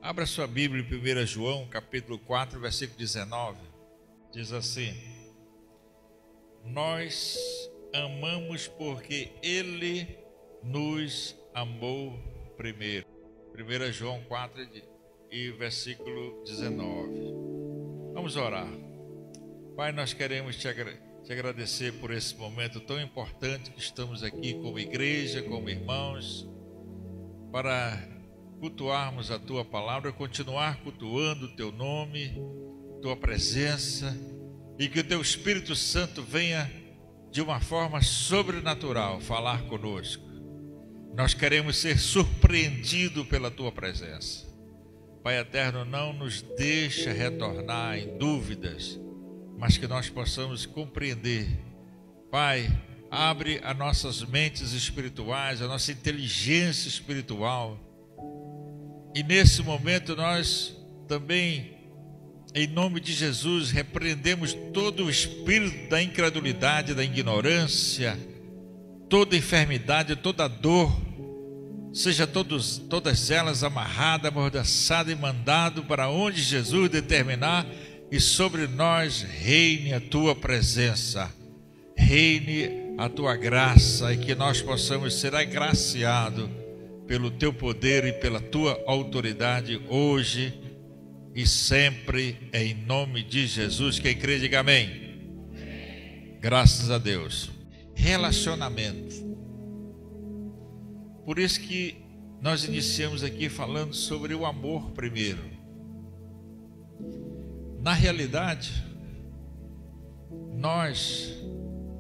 Abra sua Bíblia em 1 João, capítulo 4, versículo 19. Diz assim: Nós amamos porque Ele nos amou primeiro. 1 João 4 e versículo 19. Vamos orar. Pai, nós queremos te agradecer por esse momento tão importante que estamos aqui como igreja, como irmãos, para cultuarmos a Tua palavra, continuar cultuando o Teu nome, Tua presença, e que o Teu Espírito Santo venha de uma forma sobrenatural falar conosco. Nós queremos ser surpreendidos pela Tua presença. Pai eterno, não nos deixa retornar em dúvidas, mas que nós possamos compreender. Pai, abre as nossas mentes espirituais, a nossa inteligência espiritual. E nesse momento nós também, em nome de Jesus, repreendemos todo o espírito da incredulidade, da ignorância, toda enfermidade, toda dor, seja todas elas amarradas, amordaçadas e mandado para onde Jesus determinar, e sobre nós reine a Tua presença, reine a Tua graça, e que nós possamos ser agraciados pelo Teu poder e pela Tua autoridade hoje e sempre, em nome de Jesus. Quem crê, diga amém. Graças a Deus. Relacionamento. Por isso que nós iniciamos aqui falando sobre o amor primeiro. Na realidade, nós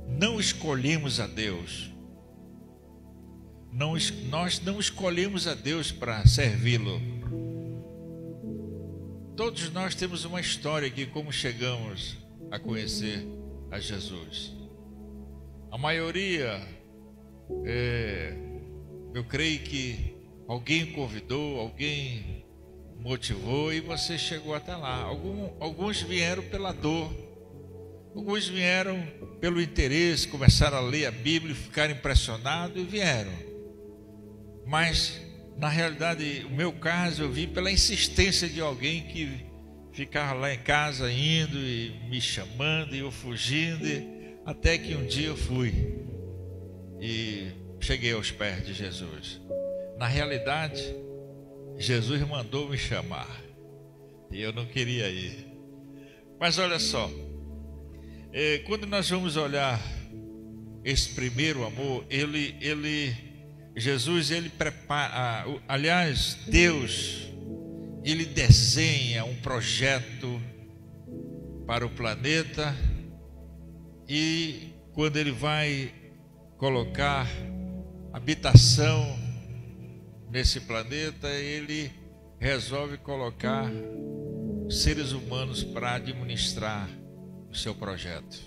não escolhemos a Deus. Nós não escolhemos a Deus para servi-lo. Todos nós temos uma história aqui, como chegamos a conhecer a Jesus. A maioria, eu creio que alguém convidou, alguém motivou e você chegou até lá. Alguns vieram pela dor, alguns vieram pelo interesse, começaram a ler a Bíblia, ficaram impressionados e vieram. Mas, na realidade, o meu caso, eu vim pela insistência de alguém que ficava lá em casa indo e me chamando e eu fugindo, até que um dia eu fui e cheguei aos pés de Jesus. Na realidade, Jesus mandou me chamar e eu não queria ir. Mas olha só, quando nós vamos olhar esse primeiro amor, Jesus, ele prepara, aliás, Deus, ele desenha um projeto para o planeta, e quando ele vai colocar habitação nesse planeta, ele resolve colocar seres humanos para administrar o seu projeto.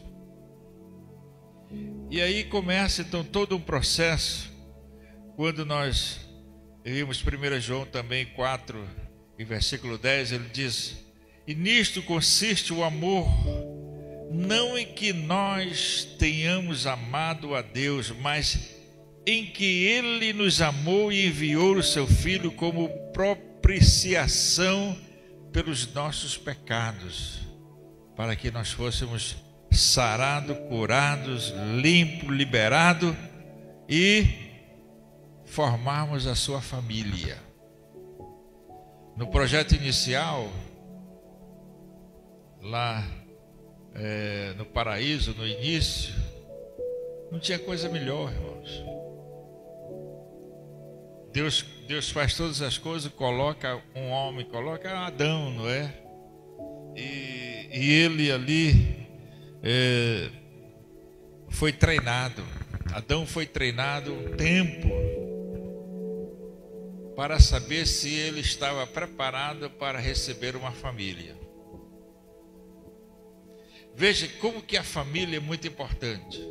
E aí começa então todo um processo. Quando nós vimos 1 João também 4, em versículo 10, ele diz: E nisto consiste o amor, não em que nós tenhamos amado a Deus, mas em que Ele nos amou e enviou o Seu Filho como propiciação pelos nossos pecados, para que nós fôssemos sarados, curados, limpos, liberados e formarmos a sua família. No projeto inicial, lá no paraíso, no início, não tinha coisa melhor, irmãos. Deus faz todas as coisas, coloca um homem, coloca Adão, não é? E ele ali foi treinado. Adão foi treinado um tempo para saber se ele estava preparado para receber uma família. Veja como que a família é muito importante.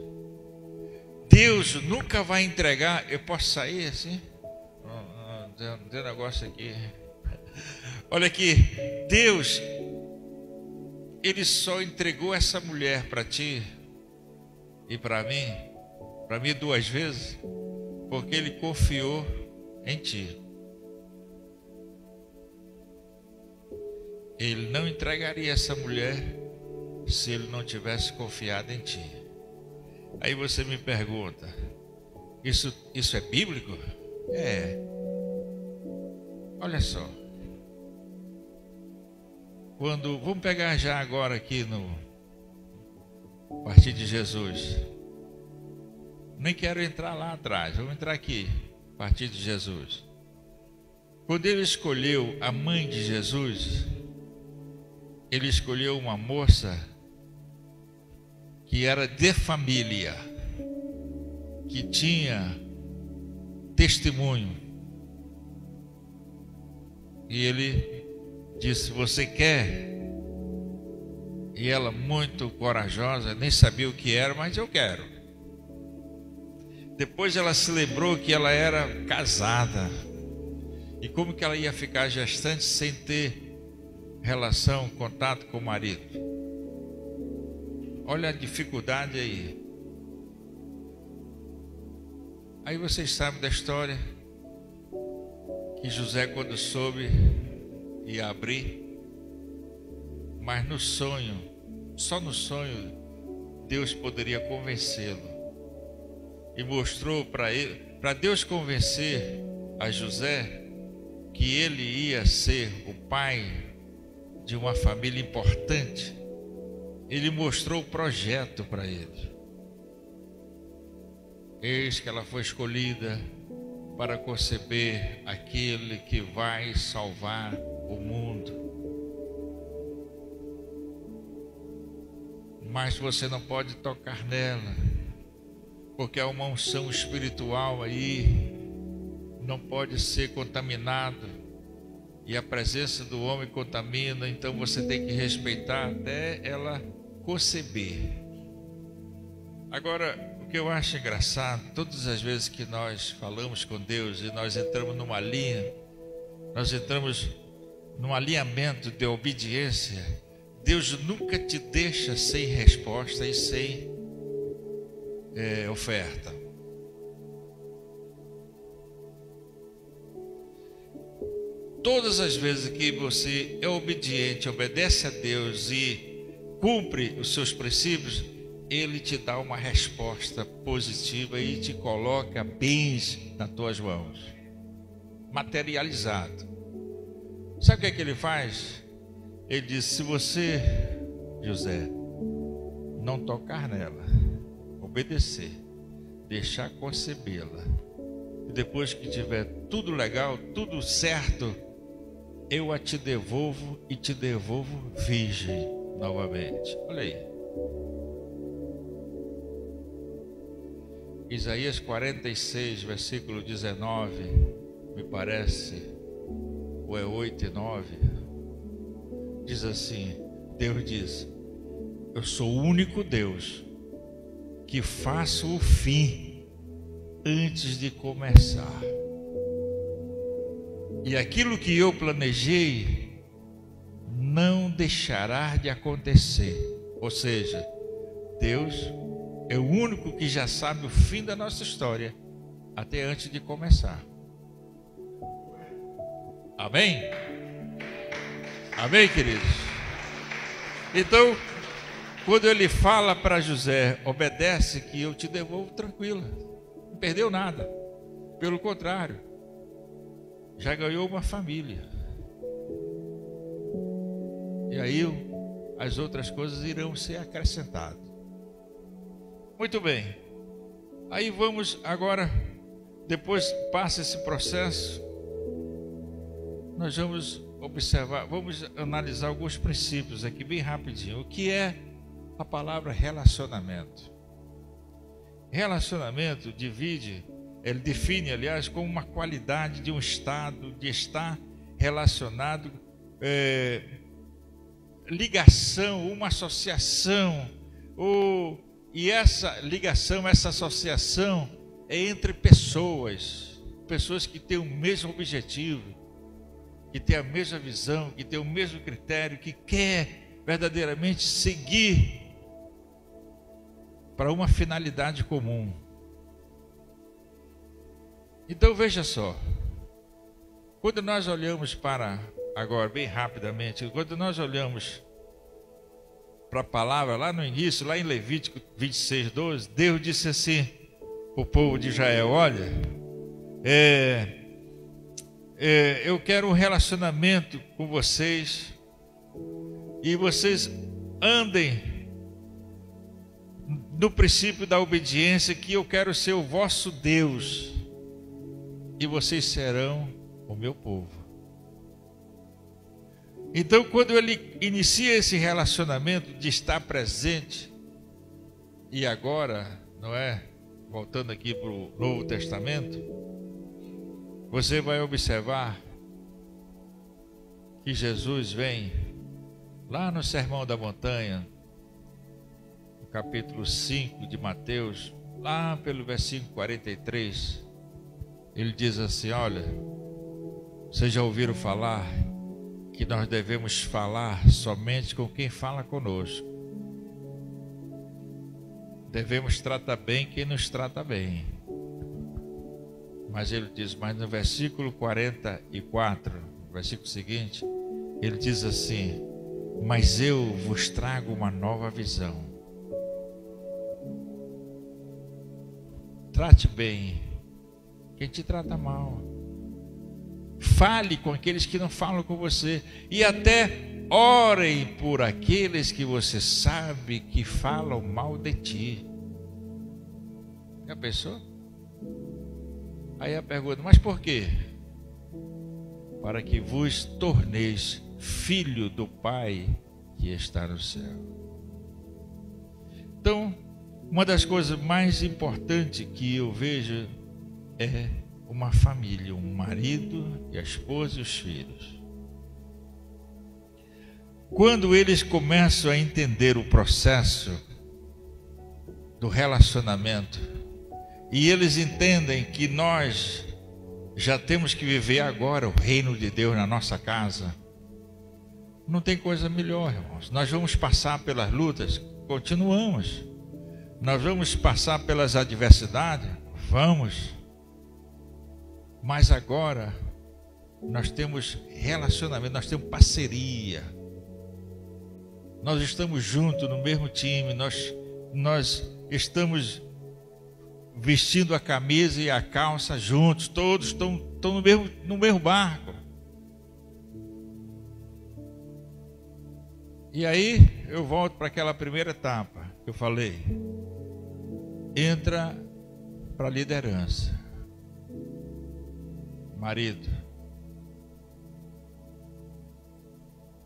Deus nunca vai entregar. Eu posso sair assim? Não tem negócio aqui. Olha aqui, Deus, Ele só entregou essa mulher para ti e para mim 2 vezes, porque Ele confiou em ti. ele não entregaria essa mulher se ele não tivesse confiado em ti. Aí você me pergunta, isso é bíblico? É. Olha só. Vamos pegar já agora aqui a partir de Jesus. Nem quero entrar lá atrás, vamos entrar aqui, a partir de Jesus. Quando ele escolheu a mãe de Jesus, ele escolheu uma moça que era de família, que tinha testemunho. E ele disse: você quer? E ela, muito corajosa, nem sabia o que era, mas eu quero. Depois ela se lembrou que ela era casada. E como que ela ia ficar gestante sem ter relação, contato com o marido? Olha a dificuldade aí. Aí vocês sabem da história que José, quando soube, ia abrir, mas no sonho, só no sonho, Deus poderia convencê-lo. E mostrou para ele, para Deus convencer a José que ele ia ser o pai de uma família importante. Ele mostrou o projeto para ele. Eis que ela foi escolhida para conceber aquele que vai salvar o mundo. Mas você não pode tocar nela, porque há uma unção espiritual aí, não pode ser contaminado, e a presença do homem contamina, então você tem que respeitar até ela conceber. Agora, o que eu acho engraçado, todas as vezes que nós falamos com Deus e nós entramos numa linha, nós entramos num alinhamento de obediência, Deus nunca te deixa sem resposta e sem oferta. Todas as vezes que você é obediente, obedece a Deus e cumpre os seus princípios, Ele te dá uma resposta positiva e te coloca bens nas tuas mãos, materializado. Sabe o que é que Ele faz? Ele diz: se você, José, não tocar nela, obedecer, deixar concebê-la, e depois que tiver tudo legal, tudo certo, eu a te devolvo e te devolvo virgem novamente. Olha aí. Isaías 46, versículo 19, me parece, ou é 8 e 9, diz assim, Deus diz: eu sou o único Deus que faço o fim antes de começar. E aquilo que eu planejei não deixará de acontecer. Ou seja, Deus é o único que já sabe o fim da nossa história até antes de começar. Amém? Amém, queridos? Então, quando ele fala para José: obedece que eu te devolvo tranquila, não perdeu nada, pelo contrário, já ganhou uma família. E aí as outras coisas irão ser acrescentadas. Muito bem. Aí vamos agora, depois passa esse processo, nós vamos observar, vamos analisar alguns princípios aqui bem rapidinho. O que é a palavra relacionamento? Relacionamento ele define, aliás, como uma qualidade de um estado, de estar relacionado, ligação, uma associação, e essa ligação, essa associação é entre pessoas que têm o mesmo objetivo, que têm a mesma visão, que têm o mesmo critério, que quer verdadeiramente seguir para uma finalidade comum. Então veja só, quando nós olhamos para agora, bem rapidamente, quando nós olhamos para a palavra lá no início, lá em Levítico 26, 12, Deus disse assim para o povo de Israel: olha, eu quero um relacionamento com vocês, e vocês andem no princípio da obediência, que eu quero ser o vosso Deus, e vocês serão o meu povo. Então, quando ele inicia esse relacionamento de estar presente, e agora, não é? Voltando aqui para o Novo Testamento, você vai observar que Jesus vem lá no Sermão da Montanha, no capítulo 5 de Mateus, lá pelo versículo 43, ele diz assim: olha, vocês já ouviram falar que nós devemos falar somente com quem fala conosco. Devemos tratar bem quem nos trata bem. Mas ele diz, mas no versículo 44, no versículo seguinte, ele diz assim: mas eu vos trago uma nova visão. Trate bem quem te trata mal. Fale com aqueles que não falam com você. E até orem por aqueles que você sabe que falam mal de ti. Já pensou? Aí a pergunta: mas por quê? Para que vos torneis filho do Pai que está no céu. Então, uma das coisas mais importantes que eu vejo é uma família, um marido e a esposa e os filhos. Quando eles começam a entender o processo do relacionamento, e eles entendem que nós já temos que viver agora o reino de Deus na nossa casa, não tem coisa melhor, irmãos. Nós vamos passar pelas lutas, continuamos. Nós vamos passar pelas adversidades, vamos. Mas agora nós temos relacionamento, nós temos parceria. Nós estamos juntos no mesmo time, nós estamos vestindo a camisa e a calça juntos, todos estão no mesmo barco. E aí eu volto para aquela primeira etapa que eu falei. Entra para a liderança. Marido.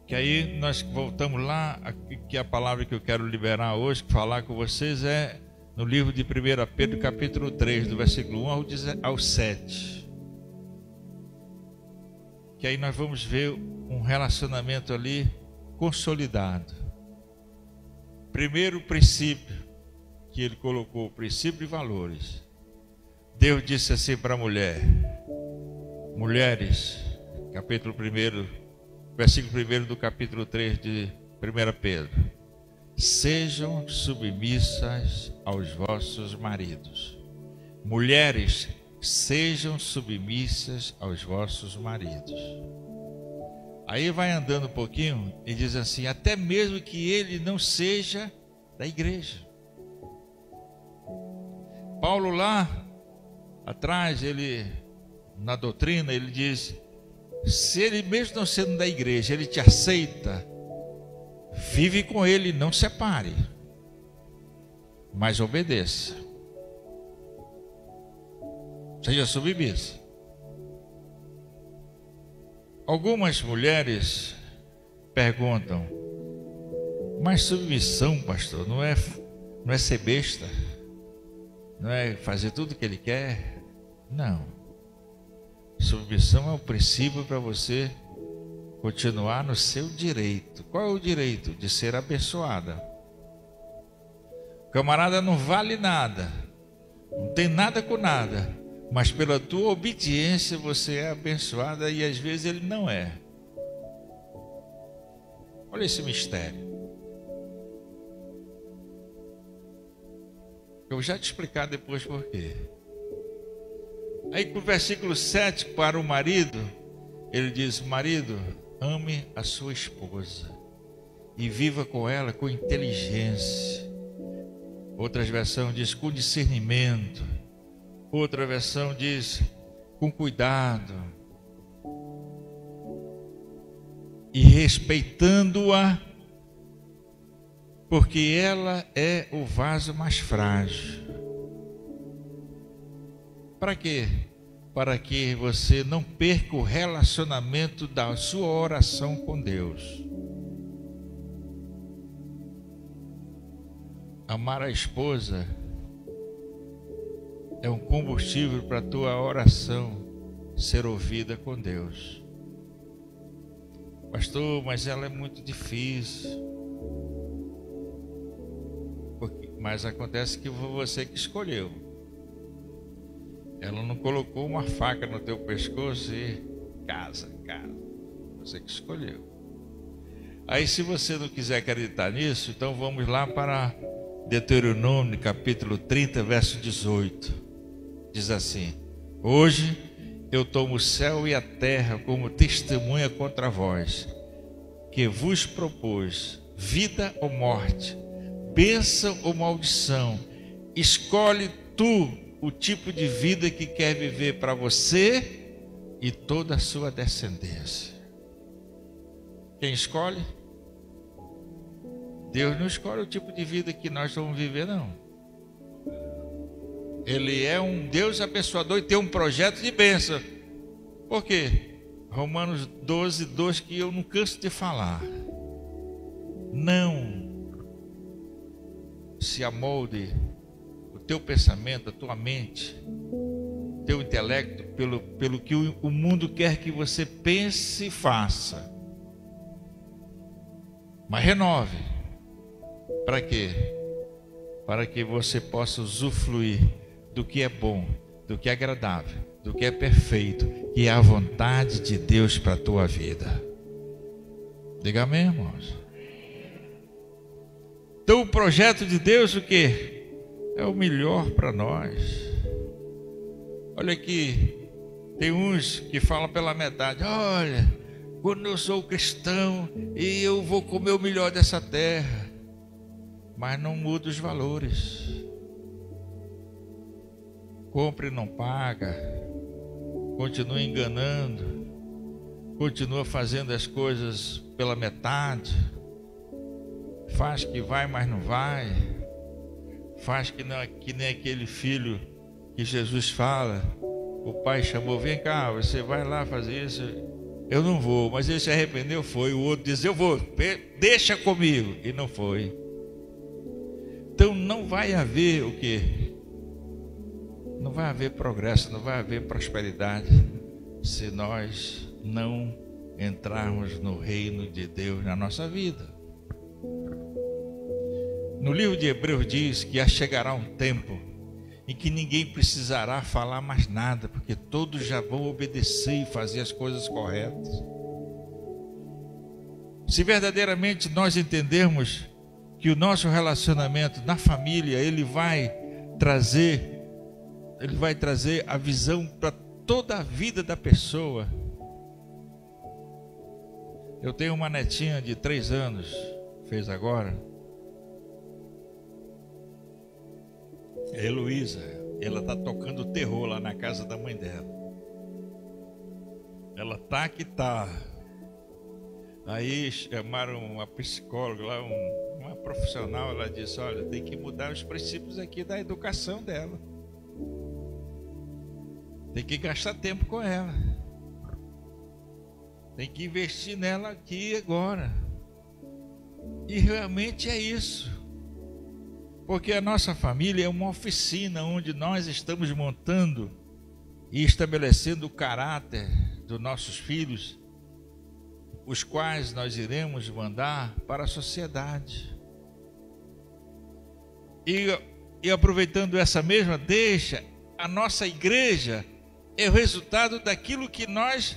Que aí nós voltamos lá, que a palavra que eu quero liberar hoje, falar com vocês, é no livro de 1 Pedro, capítulo 3, do versículo 1 ao 7. Que aí nós vamos ver um relacionamento ali consolidado. Primeiro princípio que ele colocou, o princípio de valores. Deus disse assim para a mulher: mulheres, capítulo 1, versículo 1 do capítulo 3 de 1 Pedro: sejam submissas aos vossos maridos. Mulheres, sejam submissas aos vossos maridos. Aí vai andando um pouquinho e diz assim: até mesmo que ele não seja da igreja. Paulo lá atrás, ele, na doutrina, ele diz: se ele mesmo não sendo da igreja, ele te aceita, vive com ele, não separe, mas obedeça. Seja submissa. Algumas mulheres perguntam: mas submissão, pastor, não é ser besta? Não é fazer tudo o que ele quer? Não. Submissão é o princípio para você continuar no seu direito. Qual é o direito? De ser abençoada. O camarada não vale nada, não tem nada com nada, mas pela tua obediência você é abençoada, e às vezes ele não é. Olha esse mistério. Eu vou já te explicar depois por quê. Aí com o versículo 7 para o marido, ele diz: marido, ame a sua esposa e viva com ela com inteligência. Outras versões diz com discernimento. Outra versão diz com cuidado. E respeitando-a, porque ela é o vaso mais frágil. Para quê? Para que você não perca o relacionamento da sua oração com Deus. Amar a esposa é um combustível para a tua oração ser ouvida com Deus. Pastor, mas ela é muito difícil. Mas acontece que foi você que escolheu. Ela não colocou uma faca no teu pescoço e casa. Você que escolheu. Aí, se você não quiser acreditar nisso, então vamos lá para Deuteronômio, capítulo 30, verso 18. Diz assim: hoje eu tomo o céu e a terra como testemunha contra vós, que vos propôs vida ou morte, bênção ou maldição. Escolhe tu o tipo de vida que quer viver para você e toda a sua descendência. Quem escolhe? Deus não escolhe o tipo de vida que nós vamos viver, não. Ele é um Deus abençoador e tem um projeto de bênção. Por quê? Romanos 12, 2, que eu não canso de falar. Não se amolde o teu pensamento, a tua mente, o teu intelecto pelo que o mundo quer que você pense e faça. Mas renove. Para quê? Para que você possa usufruir do que é bom, do que é agradável, do que é perfeito, que é a vontade de Deus para a tua vida. Diga amém, irmãos? Então o projeto de Deus, o quê? É o melhor para nós. Olha aqui, tem uns que falam pela metade: olha, quando eu sou cristão e eu vou comer o melhor dessa terra, mas não muda os valores. Compra e não paga, continua enganando, continua fazendo as coisas pela metade, faz que vai, mas não vai, faz que nem aquele filho que Jesus fala. O pai chamou: vem cá, você vai lá fazer isso. Eu não vou, mas ele se arrependeu, foi. O outro diz: eu vou, deixa comigo, e não foi. Então não vai haver o quê? Não vai haver progresso, não vai haver prosperidade se nós não entrarmos no reino de Deus na nossa vida. No livro de Hebreus diz que chegará um tempo em que ninguém precisará falar mais nada, porque todos já vão obedecer e fazer as coisas corretas. Se verdadeiramente nós entendermos que o nosso relacionamento na família, ele vai trazer a visão para toda a vida da pessoa. Eu tenho uma netinha de 3 anos, fez agora, é Heloísa. Ela está tocando terror lá na casa da mãe dela. Ela tá que tá. Aí chamaram uma psicóloga lá, uma profissional. Ela disse: olha, tem que mudar os princípios aqui da educação dela. Tem que gastar tempo com ela. Tem que investir nela aqui e agora. E realmente é isso. Porque a nossa família é uma oficina onde nós estamos montando e estabelecendo o caráter dos nossos filhos, os quais nós iremos mandar para a sociedade. E aproveitando essa mesma deixa, a nossa igreja é o resultado daquilo que nós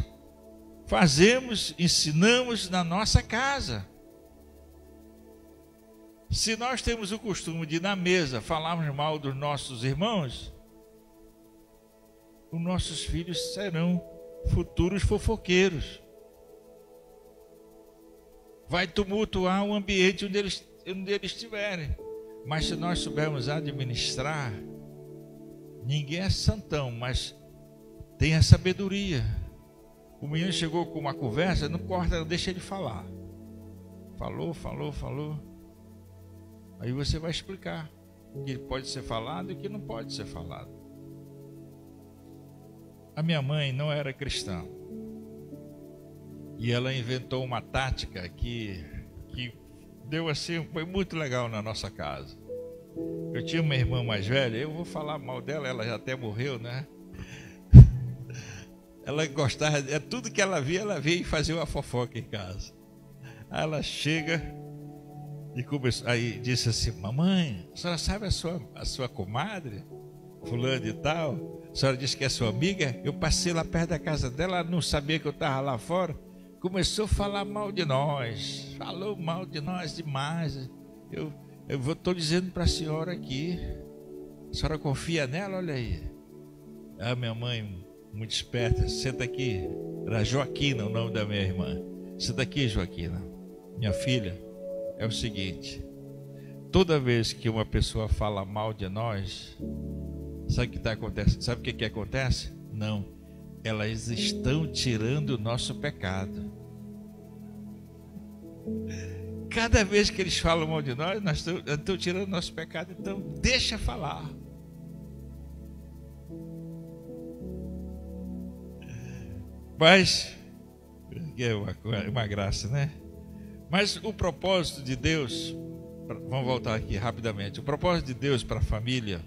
fazemos, ensinamos na nossa casa. Se nós temos o costume de na mesa falarmos mal dos nossos irmãos, os nossos filhos serão futuros fofoqueiros. vai tumultuar o ambiente onde eles estiverem. Mas se nós soubermos administrar, ninguém é santão, mas tem a sabedoria. O menino chegou com uma conversa, não corta, deixa ele falar. Falou. Aí você vai explicar o que pode ser falado e o que não pode ser falado. A minha mãe não era cristã. E ela inventou uma tática que deu assim, foi muito legal na nossa casa. Eu tinha uma irmã mais velha, eu vou falar mal dela, ela já até morreu, né? Ela gostava, tudo que ela via e fazia uma fofoca em casa. Aí ela chega e começou, aí disse assim: mamãe, a senhora sabe a sua comadre, fulano e tal? A senhora disse que é sua amiga? Eu passei lá perto da casa dela, ela não sabia que eu estava lá fora. Começou a falar mal de nós, falou mal de nós demais. Eu estou dizendo para a senhora aqui, a senhora confia nela? Olha aí. A minha mãe, muito esperta, senta aqui. Era Joaquina o nome da minha irmã. Senta aqui, Joaquina. Minha filha, é o seguinte: toda vez que uma pessoa fala mal de nós, sabe o que está acontecendo? Sabe o que acontece? Não. Elas estão tirando o nosso pecado. Cada vez que eles falam mal de nós, estão tirando o nosso pecado. Então, deixa falar. Mas, é uma graça, né? Mas o propósito de Deus, vamos voltar aqui rapidamente. O propósito de Deus para a família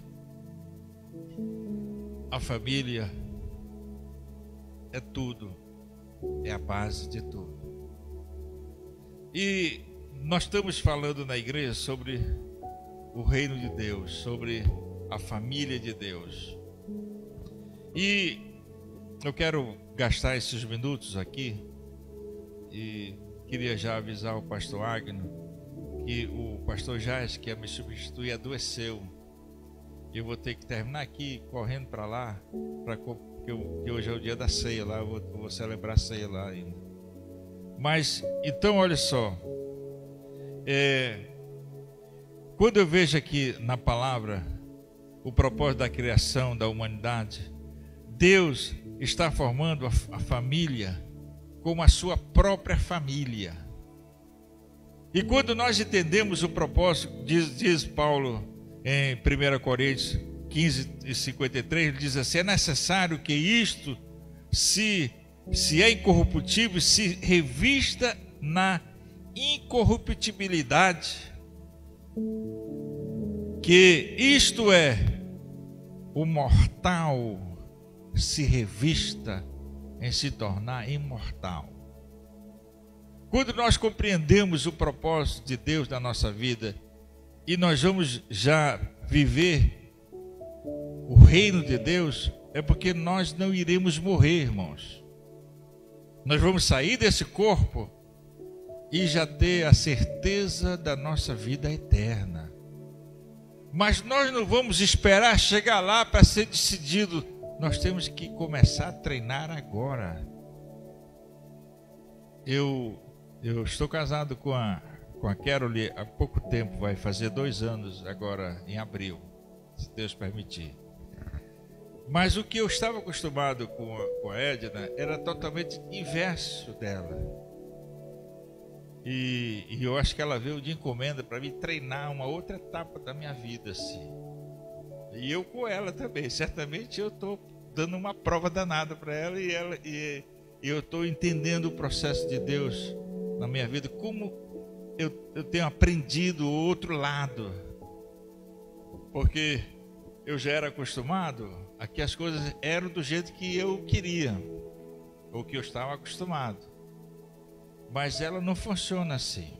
é tudo, é a base de tudo. E nós estamos falando na igreja sobre o reino de Deus, sobre a família de Deus. E eu quero gastar esses minutos aqui e queria já avisar o pastor Agno que o pastor Jás, que ia me substituir, adoeceu. Eu vou ter que terminar aqui, correndo para lá, porque hoje é o dia da ceia lá, eu vou celebrar a ceia lá ainda. Mas, então, olha só, quando eu vejo aqui na palavra o propósito da criação da humanidade, Deus está formando a família como a sua própria família. E quando nós entendemos o propósito, diz Paulo em 1 Coríntios 15:53, ele diz assim: é necessário que isto, se é incorruptível, se revista na incorruptibilidade, que isto é, o mortal se revista em se tornar imortal. Quando nós compreendemos o propósito de Deus na nossa vida e nós vamos já viver o reino de Deus, é porque nós não iremos morrer, irmãos. Nós vamos sair desse corpo e já ter a certeza da nossa vida eterna. Mas nós não vamos esperar chegar lá para ser decidido. Nós temos que começar a treinar agora. Eu estou casado com a Carole há pouco tempo, vai fazer 2 anos agora em abril, se Deus permitir. Mas o que eu estava acostumado com a Edna era totalmente inverso dela. E eu acho que ela veio de encomenda para me treinar uma outra etapa da minha vida, assim. E eu com ela também. Certamente eu estou dando uma prova danada para ela e eu estou entendendo o processo de Deus na minha vida, como eu tenho aprendido o outro lado. Porque eu já era acostumado a que as coisas eram do jeito que eu queria, ou que eu estava acostumado. Mas ela não funciona assim.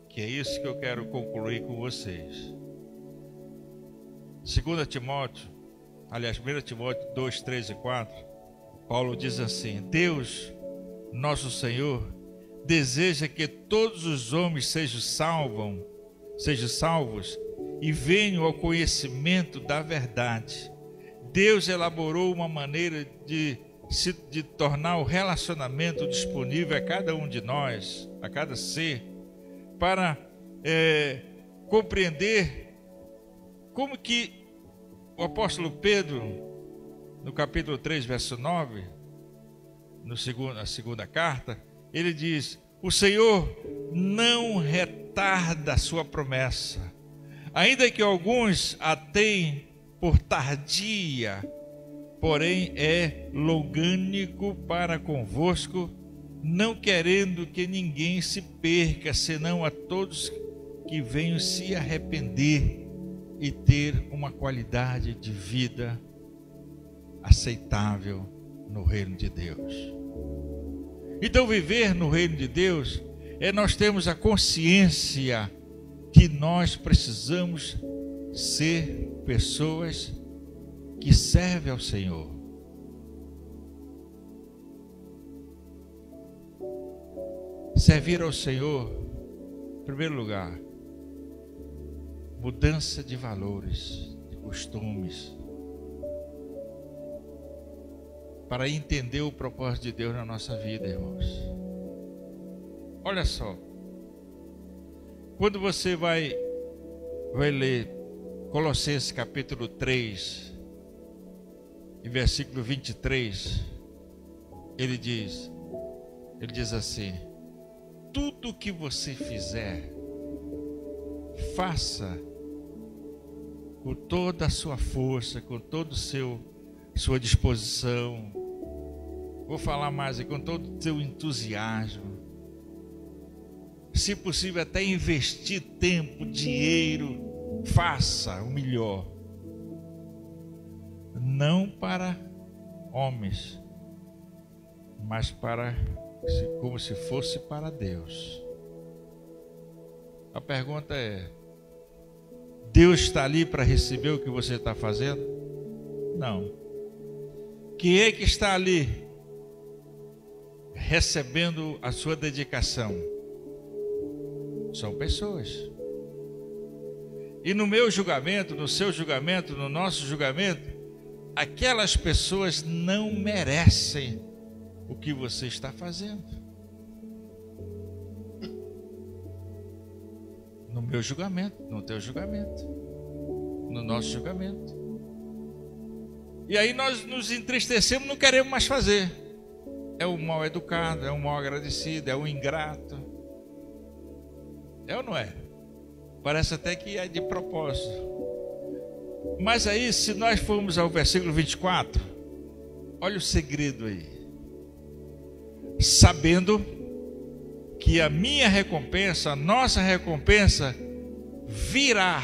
Que é isso que eu quero concluir com vocês. 2 Timóteo, aliás, 1 Timóteo 2, 3 e 4, Paulo diz assim: Deus, nosso Senhor, deseja que todos os homens sejam salvos e venham ao conhecimento da verdade. Deus elaborou uma maneira de de tornar o relacionamento disponível a cada um de nós, a cada ser, para compreender como que o apóstolo Pedro, no capítulo 3, verso 9, na segunda carta, ele diz: o Senhor não retarda a sua promessa, ainda que alguns a tenham por tardia, porém é longânimo para convosco, não querendo que ninguém se perca, senão a todos que venham se arrepender e ter uma qualidade de vida aceitável no reino de Deus. Então, viver no reino de Deus é nós termos a consciência que nós precisamos ser pessoas que servem ao Senhor. Servir ao Senhor, em primeiro lugar, mudança de valores, de costumes, para entender o propósito de Deus na nossa vida, irmãos. Olha só, quando você vai ler Colossenses capítulo 3, e versículo 23, ele diz assim: tudo o que você fizer, faça com toda a sua força, com todo o sua disposição. Vou falar mais aqui, com todo o seu entusiasmo. Se possível, até investir tempo, dinheiro, faça o melhor. Não para homens, mas como se fosse para Deus. A pergunta é: Deus está ali para receber o que você está fazendo? Não. Quem é que está ali recebendo a sua dedicação? São pessoas. E no meu julgamento, no seu julgamento, no nosso julgamento, aquelas pessoas não merecem o que você está fazendo. No meu julgamento, no teu julgamento, no nosso julgamento. E aí nós nos entristecemos, não queremos mais fazer. É o mal educado, é o mal agradecido, é o ingrato. É ou não é? Parece até que é de propósito. Mas aí, se nós formos ao versículo 24, olha o segredo aí. Sabendo que a minha recompensa, a nossa recompensa, virá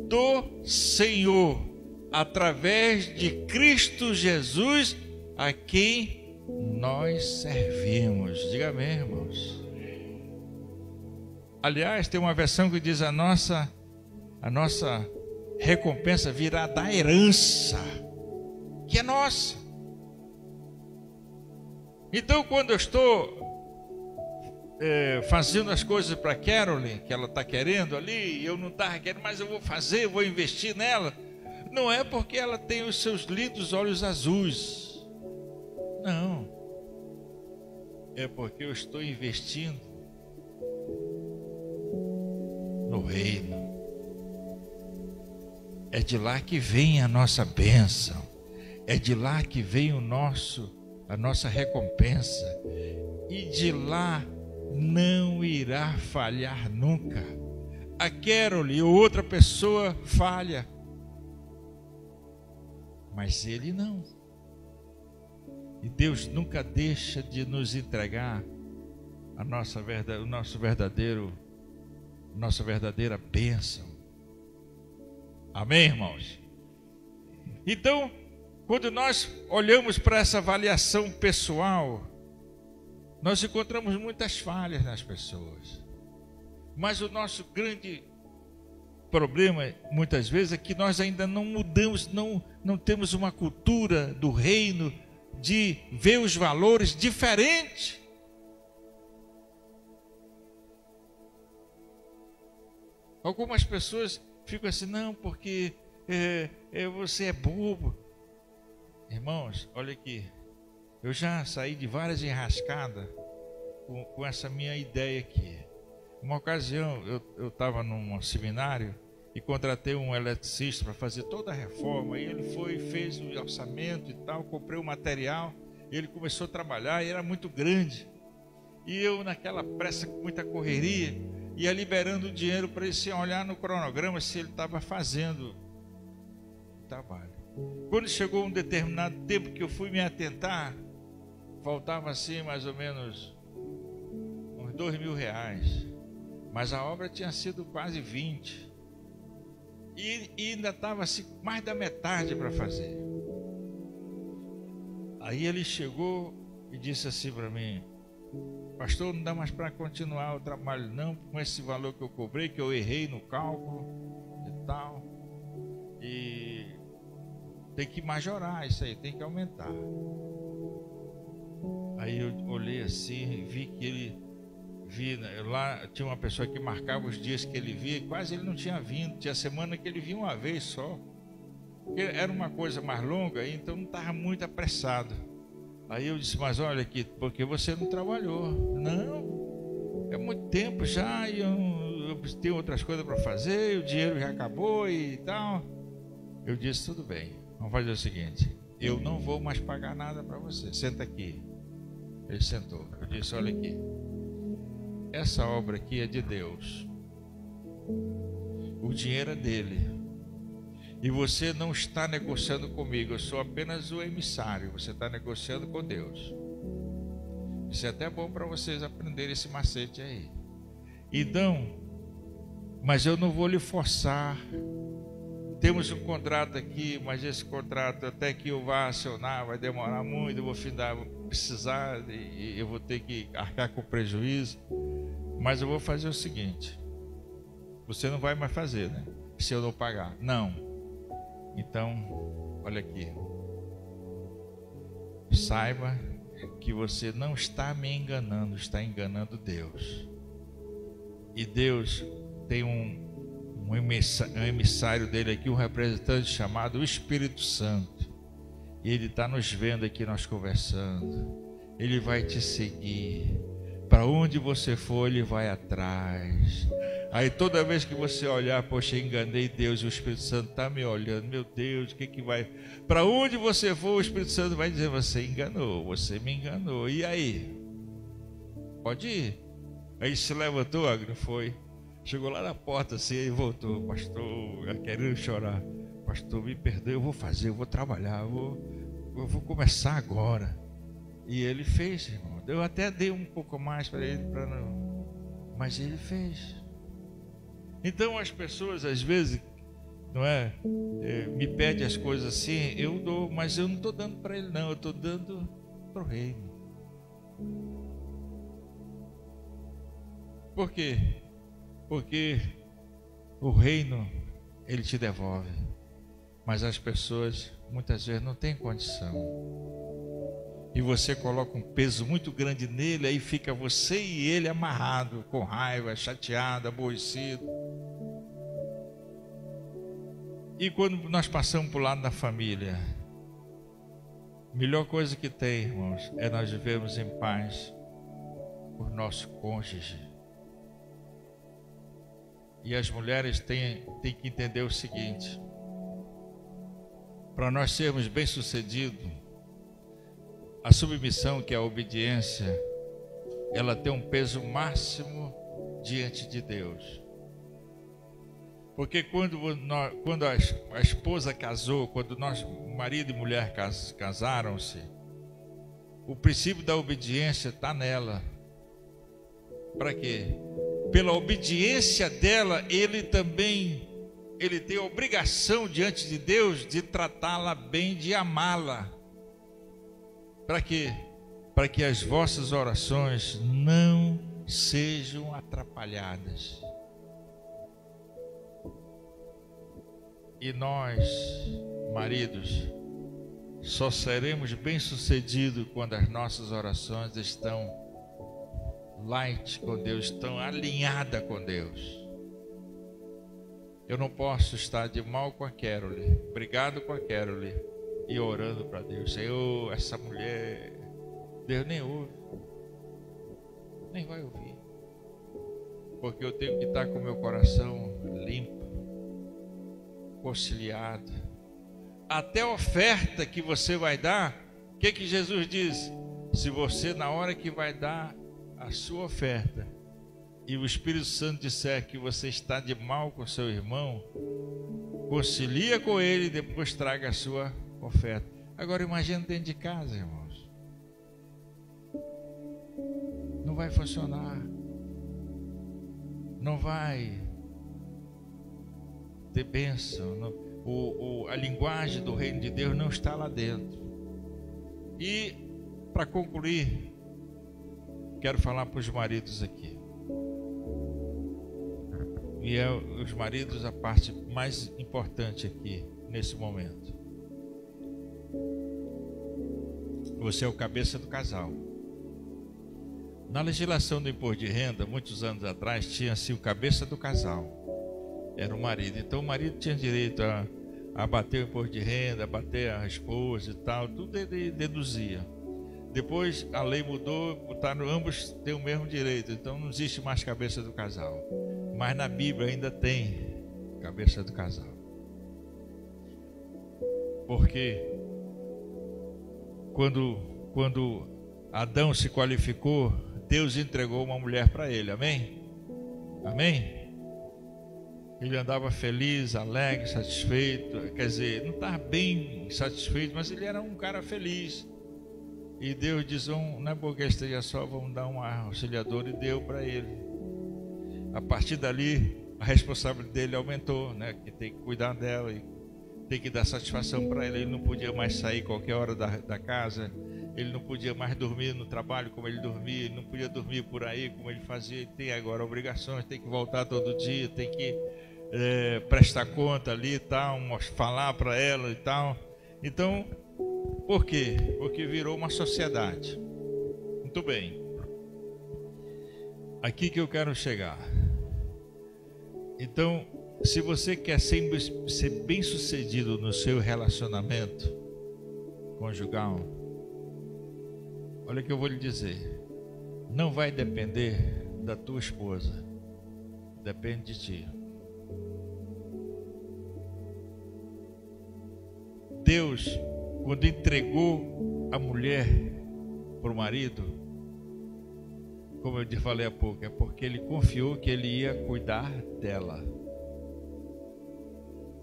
do Senhor, através de Cristo Jesus, a quem nós servimos. Diga amém, irmãos. Aliás, tem uma versão que diz: a nossa recompensa virá da herança, que é nossa. Então, quando eu estou fazendo as coisas para a Carolyn, que ela está querendo ali, eu não estava querendo, mas eu vou fazer, eu vou investir nela, não é porque ela tem os seus lindos olhos azuis, não, é porque eu estou investindo no reino. É de lá que vem a nossa bênção, é de lá que vem a nossa recompensa, e de lá não irá falhar nunca. A Carol ou outra pessoa falha, mas ele não. E Deus nunca deixa de nos entregar a nossa verdadeira bênção. Amém, irmãos? Então, quando nós olhamos para essa avaliação pessoal, nós encontramos muitas falhas nas pessoas. Mas o nosso grande problema, muitas vezes, é que nós ainda não mudamos, não temos uma cultura do reino de ver os valores diferentes. Algumas pessoas ficam assim: não, porque você é bobo. Irmãos, olha aqui. Eu já saí de várias enrascadas com essa minha ideia aqui. Uma ocasião, eu estava num seminário e contratei um eletricista para fazer toda a reforma. E ele foi, fez o orçamento e tal, comprei o material. Ele começou a trabalhar e era muito grande. E eu, naquela pressa, com muita correria, ia liberando o dinheiro para ele, sem olhar no cronograma se ele estava fazendo o trabalho. Quando chegou um determinado tempo que eu fui me atentar, faltava assim mais ou menos uns R$2.000. Mas a obra tinha sido quase 20. E ainda estava assim, mais da metade para fazer. Aí ele chegou e disse assim para mim: pastor, não dá mais para continuar o trabalho não, com esse valor que eu cobrei, que eu errei no cálculo e tal. E tem que majorar isso aí, tem que aumentar. Aí eu olhei assim e vi que ele... lá tinha uma pessoa que marcava os dias que ele via e quase ele não tinha vindo. Tinha semana que ele vinha uma vez só. Porque era uma coisa mais longa, então não estava muito apressado. Aí eu disse: mas olha aqui, porque você não trabalhou? Não, é muito tempo já e eu tenho outras coisas para fazer, o dinheiro já acabou e tal. Eu disse: tudo bem, vamos fazer o seguinte, eu não vou mais pagar nada para você, senta aqui. Ele sentou. Eu disse: olha aqui, essa obra aqui é de Deus, o dinheiro é dele, e você não está negociando comigo, eu sou apenas o emissário, você está negociando com Deus. Isso é até bom para vocês aprenderem esse macete aí. Então, mas eu não vou lhe forçar. Temos um contrato aqui, mas esse contrato, até que eu vá acionar, vai demorar muito, eu vou precisar e eu vou ter que arcar com prejuízo. Mas eu vou fazer o seguinte: você não vai mais fazer, né? Se eu não pagar. Não. Então, olha aqui. Saiba que você não está me enganando, está enganando Deus. E Deus tem um emissário dele aqui, um representante chamado Espírito Santo. E ele está nos vendo aqui, nós conversando. Ele vai te seguir. Para onde você for, ele vai atrás. Aí toda vez que você olhar, poxa, enganei Deus, e o Espírito Santo está me olhando, meu Deus, o que vai... Para onde você for, o Espírito Santo vai dizer: você enganou, você me enganou. E aí? Pode ir. Aí se levantou, Agro, foi. Chegou lá na porta assim e voltou: pastor, querendo chorar. Pastor, me perdoe, eu vou fazer, eu vou trabalhar, eu vou começar agora. E ele fez, irmão. Eu até dei um pouco mais para ele, mas ele fez. Então as pessoas às vezes, não é, me pedem as coisas assim, eu dou, mas eu não estou dando para ele não, eu estou dando para o reino. Por quê? Porque o reino, ele te devolve, mas as pessoas muitas vezes não têm condição. E você coloca um peso muito grande nele, aí fica você e ele amarrado, com raiva, chateado, aborrecido. E quando nós passamos para o lado da família, a melhor coisa que tem, irmãos, é nós vivermos em paz por nosso cônjuge. E as mulheres têm que entender o seguinte: para nós sermos bem-sucedidos, a submissão, que é a obediência, ela tem um peso máximo diante de Deus. Porque quando a esposa casou, quando marido e mulher casaram-se, o princípio da obediência está nela. Para quê? Pela obediência dela, ele tem a obrigação diante de Deus de tratá-la bem, de amá-la. Para quê? Para que as vossas orações não sejam atrapalhadas. E nós, maridos, só seremos bem-sucedidos quando as nossas orações estão light com Deus, estão alinhadas com Deus. Eu não posso estar de mal com a Carole, brigado com a Carole, e orando para Deus: Senhor, essa mulher, Deus nem ouve, nem vai ouvir, porque eu tenho que estar com o meu coração limpo, conciliado. Até a oferta que você vai dar, o que Jesus diz? Se você, na hora que vai dar a sua oferta, e o Espírito Santo disser que você está de mal com seu irmão, concilia com ele e depois traga a sua oferta. Agora imagina dentro de casa, irmãos. Não vai funcionar. Não vai ter bênção. A linguagem do reino de Deus não está lá dentro. E para concluir, quero falar para os maridos aqui. E é os maridos a parte mais importante aqui nesse momento. Você é o cabeça do casal. Na legislação do imposto de renda, muitos anos atrás, tinha-se o cabeça do casal. Era o marido. Então o marido tinha direito a bater o imposto de renda, a bater a esposa e tal, tudo ele deduzia. Depois a lei mudou, botaram, ambos têm o mesmo direito, então não existe mais cabeça do casal. Mas na Bíblia ainda tem cabeça do casal. Porque quando Adão se qualificou, Deus entregou uma mulher para ele, amém? Amém? Ele andava feliz, alegre, satisfeito, quer dizer, não estava bem satisfeito, mas ele era um cara feliz. E Deus diz, não é porque esteja só, vamos dar um auxiliador, e deu para ele. A partir dali, a responsabilidade dele aumentou, né? Que tem que cuidar dela e tem que dar satisfação para ele. Ele não podia mais sair qualquer hora da casa, ele não podia mais dormir no trabalho como ele dormia, ele não podia dormir por aí como ele fazia. Ele tem agora obrigações, tem que voltar todo dia, tem que prestar conta ali e tal, falar para ela e tal. Então, por quê? Porque virou uma sociedade. Muito bem. Aqui que eu quero chegar. Então, se você quer ser bem sucedido no seu relacionamento conjugal, olha o que eu vou lhe dizer. Não vai depender da tua esposa, depende de ti. Deus, quando entregou a mulher para o marido, como eu te falei há pouco, é porque ele confiou que ele ia cuidar dela.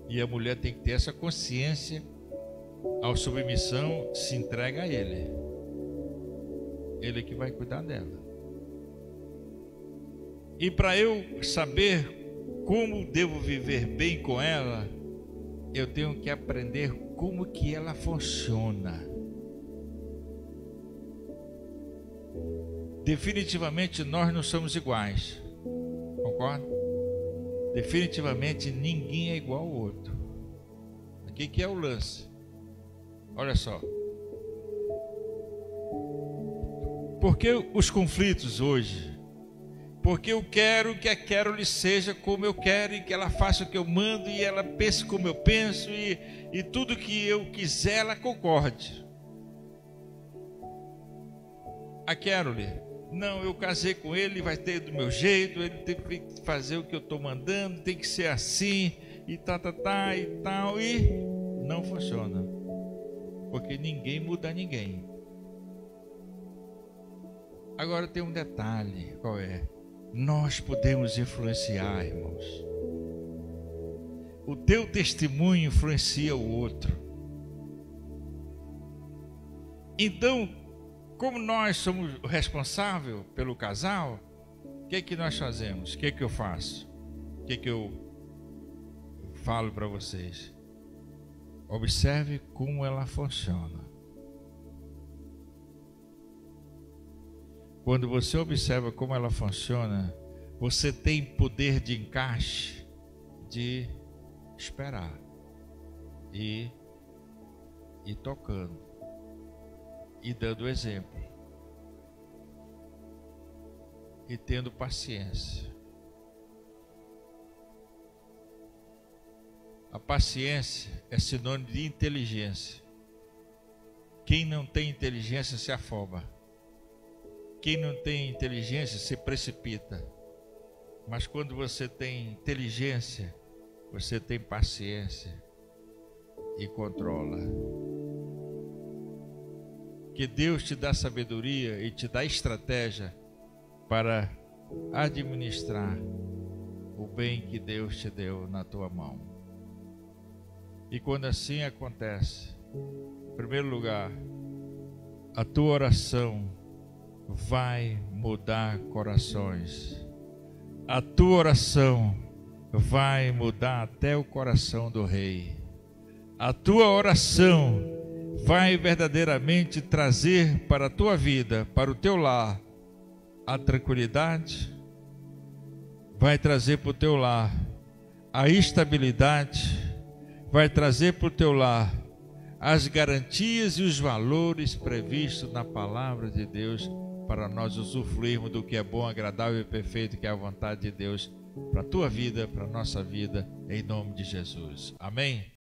E a mulher tem que ter essa consciência, ao submissão, se entrega a ele. Ele que vai cuidar dela. E para eu saber como devo viver bem com ela, eu tenho que aprender como que ela funciona. Definitivamente nós não somos iguais, concorda? Definitivamente ninguém é igual ao outro. Aqui que é o lance. Olha só. Por que os conflitos hoje? Porque eu quero que a Carol seja como eu quero e que ela faça o que eu mando e ela pense como eu penso e tudo que eu quiser ela concorde. A Carol, não, eu casei com ele, vai ter do meu jeito, ele tem que fazer o que eu estou mandando, tem que ser assim, e e tal, e não funciona. Porque ninguém muda ninguém. Agora tem um detalhe, qual é? Nós podemos influenciar, irmãos. O teu testemunho influencia o outro. Então, como nós somos responsáveis pelo casal, o que é que nós fazemos? O que é que eu faço? O que é que eu falo para vocês? Observe como ela funciona. Quando você observa como ela funciona, você tem poder de encaixe, de esperar e ir tocando e dando exemplo e tendo paciência. A paciência é sinônimo de inteligência. Quem não tem inteligência se afoba. Quem não tem inteligência se precipita. Mas quando você tem inteligência, você tem paciência e controla. Que Deus te dá sabedoria e te dá estratégia para administrar o bem que Deus te deu na tua mão. E quando assim acontece, em primeiro lugar, a tua oração vai mudar corações. A tua oração vai mudar até o coração do rei. A tua oração vai verdadeiramente trazer para a tua vida, para o teu lar, a tranquilidade, vai trazer para o teu lar a estabilidade, vai trazer para o teu lar as garantias e os valores previstos na palavra de Deus, para nós usufruirmos do que é bom, agradável e perfeito, que é a vontade de Deus para a tua vida, para a nossa vida, em nome de Jesus. Amém?